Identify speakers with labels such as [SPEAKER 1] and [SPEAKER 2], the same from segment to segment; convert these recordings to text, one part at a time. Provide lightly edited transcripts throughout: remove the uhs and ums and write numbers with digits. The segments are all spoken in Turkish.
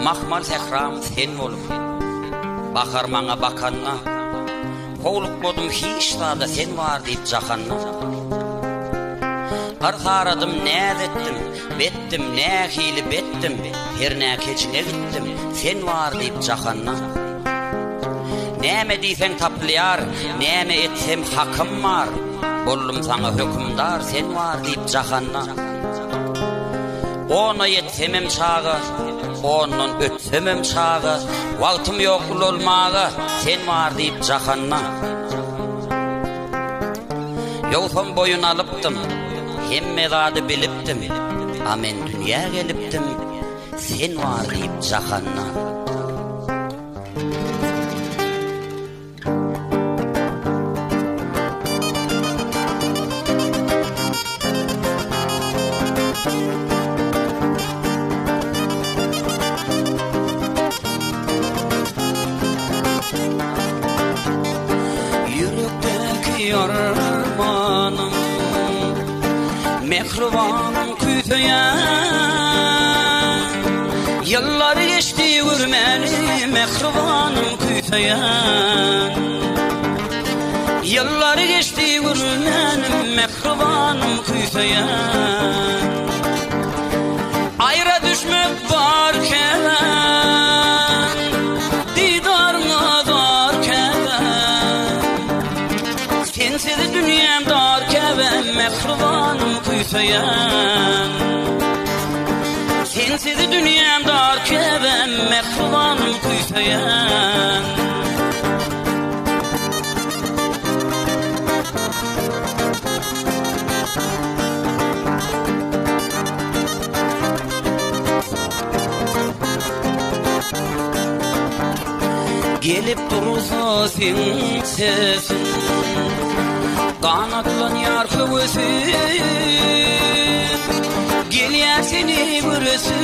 [SPEAKER 1] Mahmal tekram sen olup, bakar mana bakanna, kovluk bodum hiçlada sen var deyip cakanna. Arharadım ne ettim, bettim ne hili bettim, her ne keçine gittim, sen var deyip cakanna. Neme deysen taplayar, neme etsem hakkım var, bollum sana hükümdar, sen var deyip cakanna. Onu yetsemem çağı, onun ötsemem çağı, vaktim yok olmağı, sen var deyip cakanna. Yolfam boyun alıptım, hem medadı biliptim, amen dünya geliptim, sen var deyip cakanna. Yarmanım mehriban küfeyen, yıllar geçti vurmeli mehribanım küfeyen, yıllar geçti vurmelim mehribanım küfeyen. Ayra düşmek varken didarına darken, sensiz dünyam dar kevem mehribanım küfeyen, sensiz dünyam dar kevem mehribanım küfeyen. Gelip durursa senin sesin, kanatlan yar kıvısı, geliyor seni burası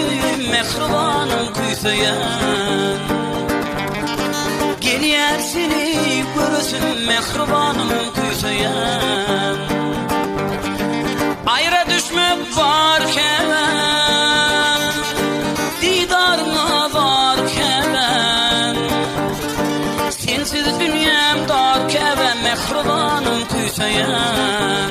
[SPEAKER 1] mehribanım küfeyen, geliyor seni burası mehribanım küfeyen. Ayra düşmek varken, didarına varken, sensiz dünyam dar kevem mehribanım küfeyen,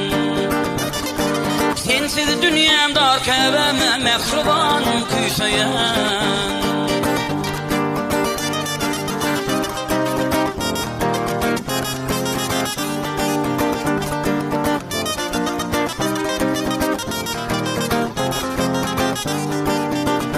[SPEAKER 1] sensiz dünyam dar kevem mehribanım küfeyen.